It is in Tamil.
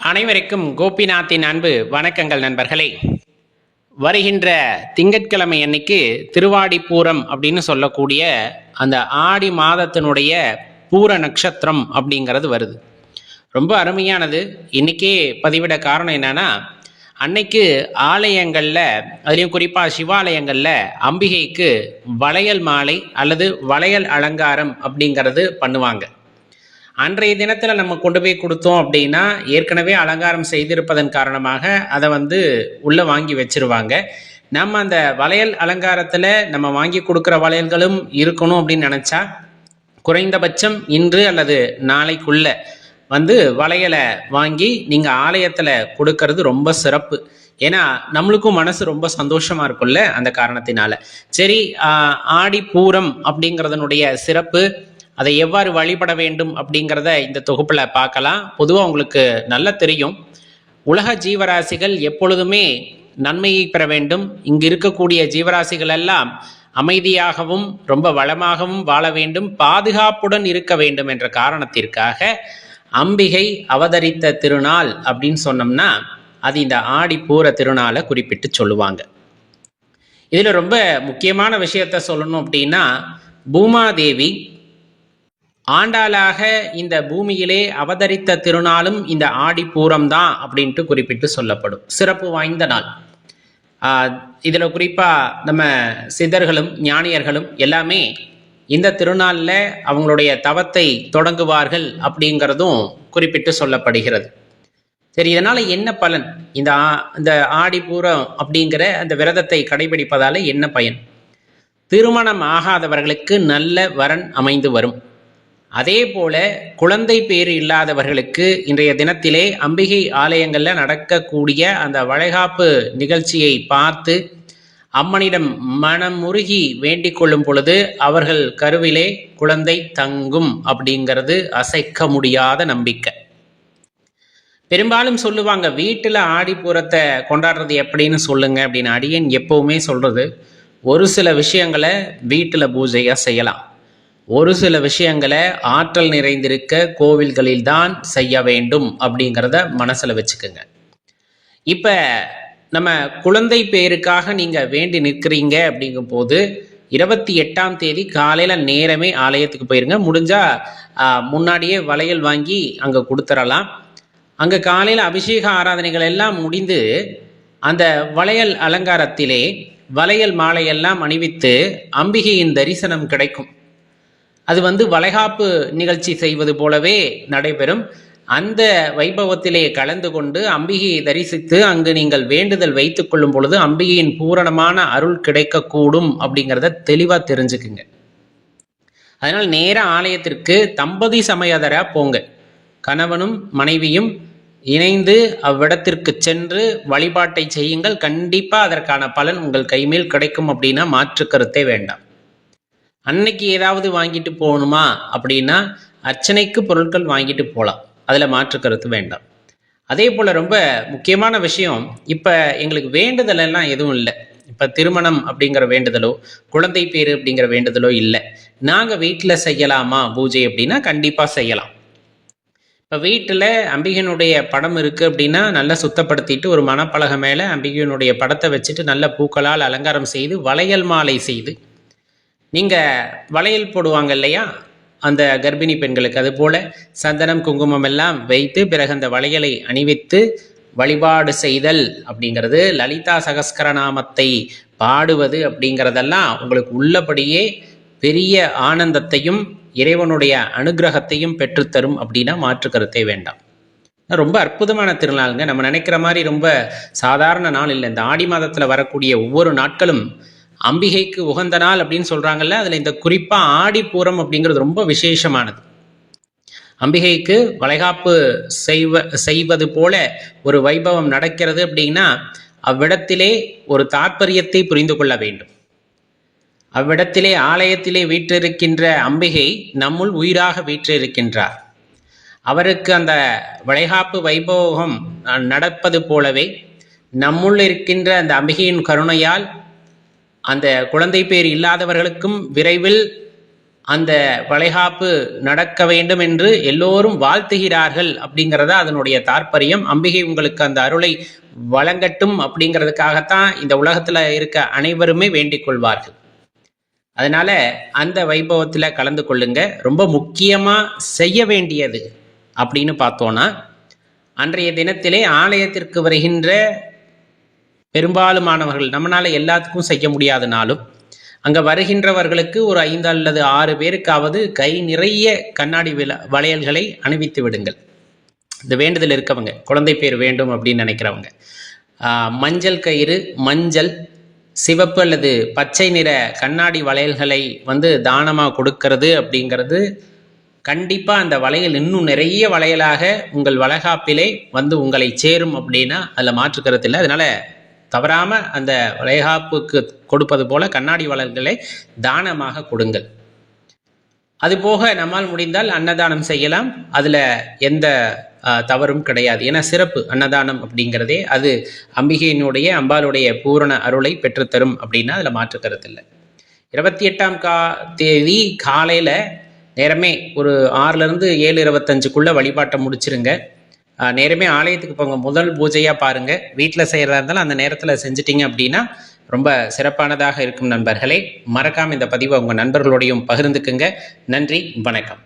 அனைவருக்கும் கோபிநாத்தின் அன்பு வணக்கங்கள் நண்பர்களே. வருகின்ற திங்கட்கிழமை அன்னைக்கு திருவாடிப்பூரம் அப்படின்னு சொல்லக்கூடிய அந்த ஆடி மாதத்தினுடைய பூர நட்சத்திரம் அப்படிங்கிறது வருது. ரொம்ப அருமையானது. இன்றைக்கே பதிவிட காரணம் என்னன்னா, அன்னைக்கு ஆலயங்களில், அதுலேயும் குறிப்பாக சிவாலயங்களில் அம்பிகைக்கு வளையல் மாலை அல்லது வளையல் அலங்காரம் அப்படிங்கிறது பண்ணுவாங்க. அன்றைய தினத்தில் நம்ம கொண்டு போய் கொடுத்தோம் அப்படின்னா, ஏற்கனவே அலங்காரம் செய்திருப்பதன் காரணமாக அதை உள்ளே வாங்கி வச்சிருவாங்க. நம்ம அந்த வளையல் அலங்காரத்தில் நம்ம வாங்கி கொடுக்குற வளையல்களும் இருக்கணும் அப்படின்னு நினச்சா, குறைந்தபட்சம் இன்று அல்லது நாளைக்குள்ள வளையலை வாங்கி நீங்கள் ஆலயத்தில் கொடுக்கறது ரொம்ப சிறப்பு. ஏன்னா நம்மளுக்கும் மனசு ரொம்ப சந்தோஷமாக இருக்கும்ல, அந்த காரணத்தினால. சரி, ஆடி பூரம் அப்படிங்கிறதனுடைய சிறப்பு, அதை எவ்வாறு வழிபட வேண்டும் அப்படிங்கிறத இந்த தொகுப்பில் பார்க்கலாம். பொதுவாக உங்களுக்கு நல்லா தெரியும், உலக ஜீவராசிகள் எப்பொழுதுமே நன்மையை பெற வேண்டும். இங்கு இருக்கக்கூடிய ஜீவராசிகள் எல்லாம் அமைதியாகவும் ரொம்ப வளமாகவும் வாழ வேண்டும், பாதுகாப்புடன் இருக்க வேண்டும் என்ற காரணத்திற்காக அம்பிகை அவதரித்த திருநாள் அப்படின்னு சொன்னோம்னா அது இந்த ஆடி பூர திருநாளை குறிப்பிட்டு சொல்லுவாங்க. இதில் ரொம்ப முக்கியமான விஷயத்த சொல்லணும் அப்படின்னா, பூமாதேவி ஆண்டாளாக இந்த பூமியிலே அவதரித்த திருநாளும் இந்த ஆடி பூரம் தான் அப்படின்ட்டு குறிப்பிட்டு சொல்லப்படும். சிறப்பு வாய்ந்த நாள். இதில் குறிப்பாக நம்ம சித்தர்களும் ஞானியர்களும் எல்லாமே இந்த திருநாளில் அவங்களுடைய தவத்தை தொடங்குவார்கள் அப்படிங்கிறதும் குறிப்பிட்டு சொல்லப்படுகிறது. சரி, இதனால் என்ன பலன்? இந்த ஆடி பூரம் அப்படிங்கிற அந்த விரதத்தை கடைபிடிப்பதால் என்ன பயன்? திருமணம் ஆகாதவர்களுக்கு நல்ல வரன் அமைந்து வரும். அதே போல குழந்தை பேறு இல்லாதவர்களுக்கு இன்றைய தினத்திலே அம்பிகை ஆலயங்களில் நடக்கக்கூடிய அந்த வளைகாப்பு நிகழ்ச்சியை பார்த்து அம்மனிடம் மனம் முருகி வேண்டிக் கொள்ளும் பொழுது அவர்கள் கருவிலே குழந்தை தங்கும் அப்படிங்கிறது அசைக்க முடியாத நம்பிக்கை. பெரும்பாலும் சொல்லுவாங்க, வீட்டில் ஆடிப்பூரத்தை கொண்டாடுறது எப்படின்னு சொல்லுங்க அப்படின்னு. அடியேன் எப்பவுமே சொல்றது, ஒரு சில விஷயங்களை வீட்டில் பூஜையாக செய்யலாம், ஒரு சில விஷயங்களை ஆற்றல் நிறைந்திருக்க கோவில்களில் தான் செய்ய வேண்டும் அப்படிங்கிறத மனசில் வச்சுக்கோங்க. இப்போ நம்ம குழந்தை பேருக்காக நீங்கள் வேண்டி நிற்கிறீங்க அப்படிங்கும் போது 28ஆம் தேதி காலையில் நேரமே ஆலயத்துக்கு போயிருங்க. முடிஞ்சால் முன்னாடியே வளையல் வாங்கி அங்கே கொடுத்துடலாம். அங்கே காலையில் அபிஷேக ஆராதனைகள் எல்லாம் முடிந்து அந்த வளையல் அலங்காரத்திலே வளையல் மாலையெல்லாம் அணிவித்து அம்பிகையின் தரிசனம் கிடைக்கும். அது வளைகாப்பு நிகழ்ச்சி செய்வது போலவே நடைபெறும். அந்த வைபவத்திலே கலந்து கொண்டு அம்பிகையை தரிசித்து அங்கு நீங்கள் வேண்டுதல் வைத்துக் கொள்ளும் பொழுது அம்பிகையின் பூரணமான அருள் கிடைக்கக்கூடும் அப்படிங்கிறத தெளிவாக தெரிஞ்சுக்குங்க. அதனால் நேர ஆலயத்திற்கு தம்பதி சமயதரா போங்க. கணவனும் மனைவியும் இணைந்து அவ்விடத்திற்கு சென்று வழிபாட்டை செய்யுங்கள். கண்டிப்பாக அதற்கான பலன் உங்கள் கைமேல் கிடைக்கும் அப்படின்னா மாற்று கருத்தே வேண்டாம். அன்னைக்கு ஏதாவது வாங்கிட்டு போகணுமா அப்படின்னா அர்ச்சனைக்கு பொருட்கள் வாங்கிட்டு போகலாம், அதில் மாற்று கருத்து வேண்டாம். அதே போல் ரொம்ப முக்கியமான விஷயம், இப்போ எங்களுக்கு வேண்டுதல் எல்லாம் எதுவும் இல்லை. இப்போ திருமணம் அப்படிங்கிற வேண்டுதலோ குழந்தை பேரு அப்படிங்கிற வேண்டுதலோ இல்லை. நாங்கள் வீட்டில் செய்யலாமா பூஜை அப்படின்னா கண்டிப்பாக செய்யலாம். இப்போ வீட்டில் அம்பிகையினுடைய படம் இருக்குது அப்படின்னா நல்லா சுத்தப்படுத்திட்டு ஒரு மணப்பலகை மேலே அம்பிகையினுடைய படத்தை வச்சுட்டு நல்ல பூக்களால் அலங்காரம் செய்து வளையல் மாலை செய்து, நீங்கள் வளையல் போடுவாங்க இல்லையா அந்த கர்ப்பிணி பெண்களுக்கு, அதுபோல் சந்தனம் குங்குமம் எல்லாம் வைத்து பிறகு அந்த வளையலை அணிவித்து வழிபாடு செய்தல் அப்படிங்கிறது, லலிதா சகஸ்கரநாமத்தை பாடுவது அப்படிங்கிறதெல்லாம் உங்களுக்கு உள்ளபடியே பெரிய ஆனந்தத்தையும் இறைவனுடைய அனுகிரகத்தையும் பெற்றுத்தரும் அப்படின்னா மாற்று கருத்தே வேண்டாம். ரொம்ப அற்புதமான திருநாளுங்க. நம்ம நினைக்கிற மாதிரி ரொம்ப சாதாரண நாள் இல்லை. இந்த ஆடி மாதத்தில் வரக்கூடிய ஒவ்வொரு நாட்களும் அம்பிகைக்கு உகந்த நாள் அப்படின்னு சொல்றாங்கல்ல, அதுல இந்த குறிப்பா ஆடிப்பூரம் அப்படிங்கிறது ரொம்ப விசேஷமானது. அம்பிகைக்கு வளைகாப்பு செய்வது போல ஒரு வைபவம் நடக்கிறது அப்படின்னா அவ்விடத்திலே ஒரு தாற்பயத்தை புரிந்து கொள்ள வேண்டும். அவ்விடத்திலே ஆலயத்திலே வீற்றிருக்கின்ற அம்பிகை நம்முள் உயிராக வீற்றிருக்கின்றார். அவருக்கு அந்த வளைகாப்பு வைபவம் நடப்பது போலவே நம்முள் இருக்கின்ற அந்த அம்பிகையின் கருணையால் அந்த குழந்தை பேர் இல்லாதவர்களுக்கும் விரைவில் அந்த வளைகாப்பு நடக்க வேண்டும் என்று எல்லோரும் வாழ்த்துகிறார்கள் அப்படிங்கிறத அதனுடைய தாற்பயம். அம்பிகை உங்களுக்கு அந்த அருளை வழங்கட்டும் அப்படிங்கிறதுக்காகத்தான் இந்த உலகத்தில் இருக்க அனைவருமே வேண்டிக் கொள்வார்கள். அதனால அந்த வைபவத்தில் கலந்து கொள்ளுங்க. ரொம்ப முக்கியமாக செய்ய வேண்டியது அப்படின்னு பார்த்தோன்னா, அன்றைய தினத்திலே ஆலயத்திற்கு வருகின்ற பெரும்பாலுமானவர்கள், நம்மளால எல்லாத்துக்கும் செய்ய முடியாதனாலும் அங்கே வருகின்றவர்களுக்கு ஒரு 5 அல்லது 6 பேருக்காவது கை நிறைய கண்ணாடி வளையல்களை அணிவித்து விடுங்கள். இந்த வேண்டுதல் இருக்கவங்க, குழந்தை பேர் வேண்டும் அப்படின்னு நினைக்கிறவங்க, மஞ்சள் கயிறு, மஞ்சள், சிவப்பு அல்லது பச்சை நிற கண்ணாடி வளையல்களை தானமாக கொடுக்கறது அப்படிங்கிறது கண்டிப்பாக அந்த வளையல் இன்னும் நிறைய வளையலாக உங்கள் வளைகாப்பிலே உங்களை சேரும் அப்படின்னா அதில் மாற்றுக்கிறது இல்லை. அதனால் தவறாமல் அந்த வளைகாப்புக்கு கொடுப்பது போல கண்ணாடி வளையல்களை தானமாக கொடுங்கள். அதுபோக நம்மால் முடிந்தால் அன்னதானம் செய்யலாம். அதில் எந்த தவறும் கிடையாது. ஏன்னா சிறப்பு அன்னதானம் அப்படிங்கிறதே அது அம்பாளுடைய பூரண அருளை பெற்றுத்தரும் அப்படின்னா அதில் மாற்றுக்கிறது இல்லை. 28ஆம் தேதி காலையில் நேரமே ஒரு 6லேருந்து 7:25க்குள்ளே வழிபாட்டை முடிச்சிருங்க. நேரமே ஆலயத்துக்கு போங்க. முதல் பூஜையாக பாருங்கள். வீட்டில் செய்கிறதா இருந்தாலும் அந்த நேரத்தில் செஞ்சிட்டிங்க அப்படின்னா ரொம்ப சிறப்பானதாக இருக்கும். நண்பர்களே, மறக்காமல் இந்த பதிவை உங்கள் நண்பர்களோடையும் பகிர்ந்துக்குங்க. நன்றி, வணக்கம்.